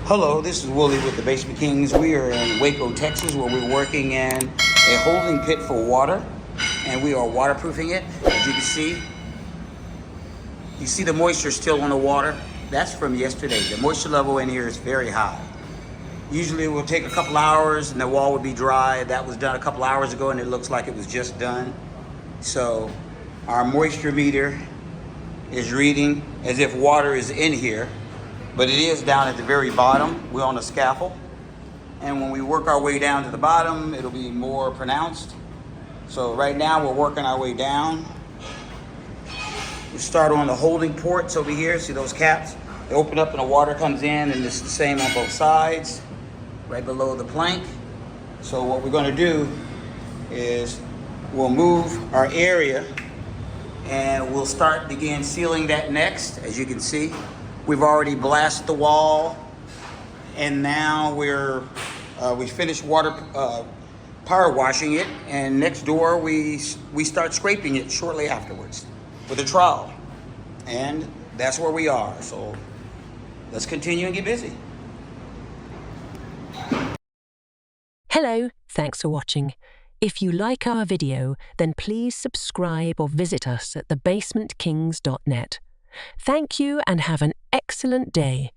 Hello, this is Wooly with the Basement Kings. We are in Waco, Texas, where we're working in a holding pit for water, and we are waterproofing it. As you see the moisture still on the water. That's from yesterday. The moisture level in here is very high. Usually it will take a couple hours and the wall would be dry. That was done a couple hours ago and it looks like it was just done. So our moisture meter is reading as if water is in here, but it is down at the very bottom. We're on a scaffold, and when we work our way down to the bottom, it'll be more pronounced. So right now we're working our way down. We start on the holding ports over here. See those caps? They open up and the water comes in, and it's the same on both sides, right below the plank. So what we're going to do is we'll move our area and we'll begin sealing that next. As you can see, we've already blasted the wall, and now we finished power washing it, and next door we start scraping it shortly afterwards with a trowel, and that's where we are. So let's continue and get busy. Hello, thanks for watching. If you like our video, then please subscribe or visit us at thebasementkings.net. Thank you and have an excellent day.